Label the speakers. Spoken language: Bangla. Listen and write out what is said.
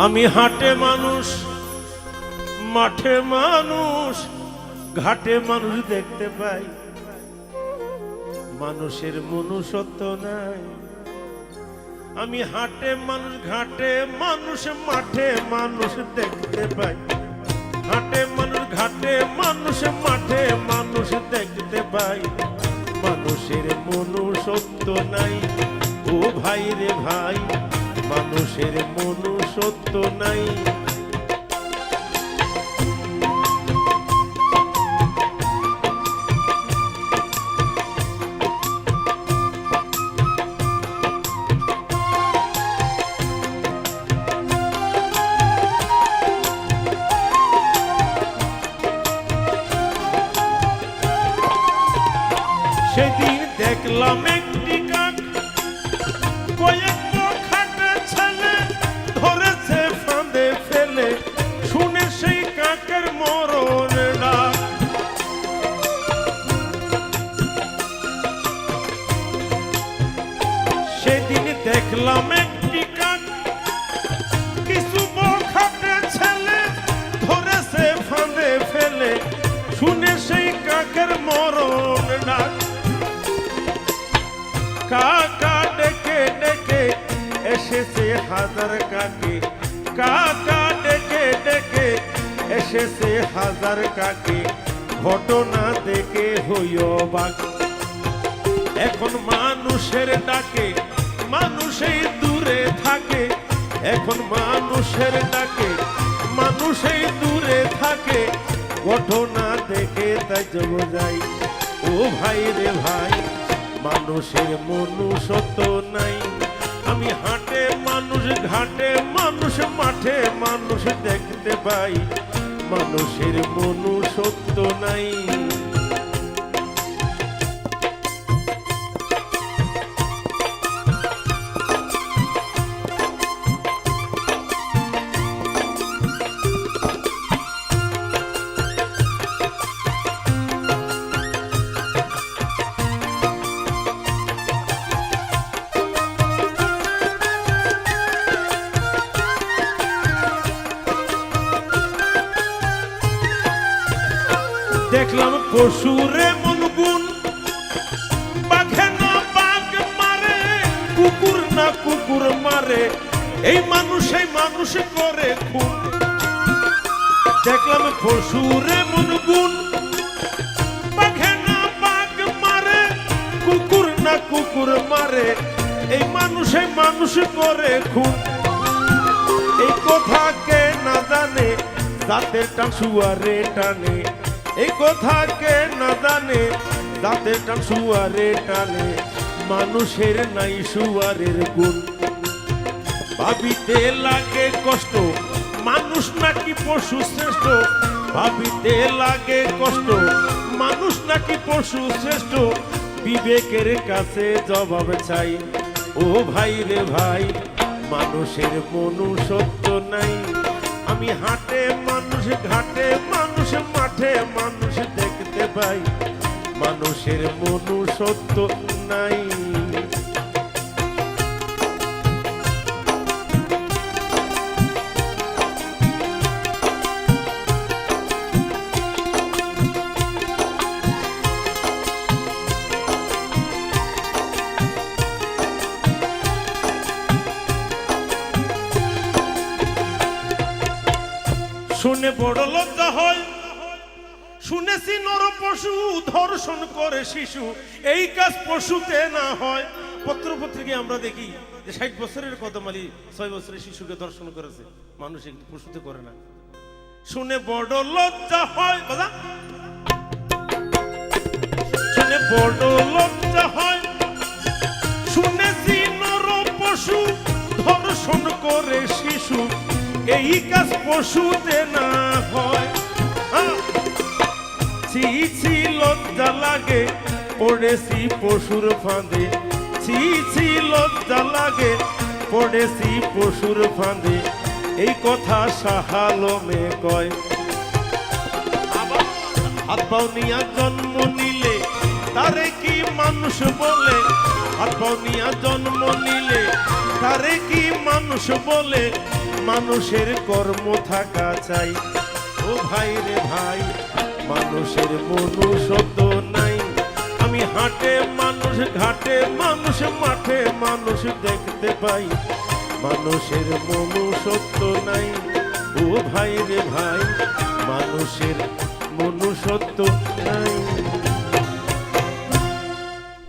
Speaker 1: আমি হাটে মানুষ, মাঠে মানুষ, ঘাটে মানুষ দেখতে পাই, মানুষের মনুষ্যত্ব নাই। আমি হাটে মানুষ, ঘাটে মানুষ, মাঠে মানুষ দেখতে পাই, হাটে মানুষ, ঘাটে মানুষ, মাঠে মানুষ দেখতে পাই, মানুষের মনুষ্যত্ব নাই। ও ভাই রে ভাই, মানুষের মনুষ্যত্ব নাই। সেদিন দেখলাম একটি কাক কয়েক খাটে ছেলে ধরেছে ফাঁদে ফেলে, শুনে সেই কাকের মরণ ডাক। সেদিন দেখলাম একটি কাক কিছু খাটে ছেলে ধরেছে ফাঁদে ফেলে, শুনে সেই কাকের মরণ ডাক। কাকা ডেকে ডেকে এসেছে হাজার কাকে, কাকা ডেকে ডেকে এসেছে হাজার কাকে, ঘটনা দেখে হইও বাক। এখন মানুষের ডাকে মানুষই দূরে থাকে, এখন মানুষের ডাকে মানুষই দূরে থাকে, ঘটনা দেখে তাই জব যাই। ও ভাই রে ভাই, মানুষের মনুষ্যত্ব নাই। আমি হাটে মানুষ, ঘাটে মানুষ, মাঠে মানুষ দেখতে পাই, মানুষের মনুষ্যত্ব নাই। দেখলাম পশুরে মন গুণ, বাঘে না বাঘ মারে, কুকুর না কুকুর মারে, এই মানুষই মানুষ করে খুন। দেখলাম পশুরে মন গুণ, বাঘে না বাঘ মারে, কুকুর না কুকুর মারে, এই মানুষই মানুষ করে খুন। এই কথা কে না জানে, জাতের টান শুয়ারে টানে, এই কথা কে না জানে, জাতের টান শুয়ারে টানে, মানুষের নাই শুয়ারের গুণ। ভাবিতে লাগে কষ্ট, মানুষ নাকি পশু শ্রেষ্ঠ, ভাবিতে লাগে কষ্ট, মানুষ নাকি পশু শ্রেষ্ঠ, বিবেকের কাছে জবাব চাই। ও ভাই রে ভাই, মানুষের মনুষ্যত্ব নাই। আমি হাটে মানুষ, ঘাটে মানুষ, মাঠে মানুষ দেখতে পাই, মানুষের মনুষ্যত্ব নাই। শুনে বড় লজ্জা হয়, শুনেছি নর পশু ধর্ষণ করে শিশু, এই কাজ পশুতে না হয়। পত্র পত্রিকায় আমরা দেখি যে ৬০ বছরের কদমালি ৬ বছরের শিশুকে ধর্ষণ করেছে, মানুষ পশুতে করে না। শুনে বড় লজ্জা হয়, শুনে বড় লজ্জা হয়, শুনেছি নর পশু ধর্ষণ করে শিশু, এই কাজ পশুতে না হয়। ছি ছি লজ্জা লাগে, পড়েছি পশুর ফাঁদে, ছি ছি লজ্জা লাগে, পড়েছি পশুর ফাঁদে, এই কথা সাহালমে কয়। হাত পাও নিয়া জন্ম নিলে তারে কি মানুষ বলে, হাত পাও নিয়া জন্ম নিলে তারে কি মানুষ বলে, মানুষের কর্ম থাকা চাই। ও ভাই রে ভাই, মানুষের মনুষ্যত্ব নাই। আমি হাটে মানুষ, ঘাটে মানুষ, মাঠে মানুষ দেখতে পাই, মানুষের মনুষ্যত্ব নাই। ও ভাই রে ভাই, মানুষের মনুষ্যত্ব নাই।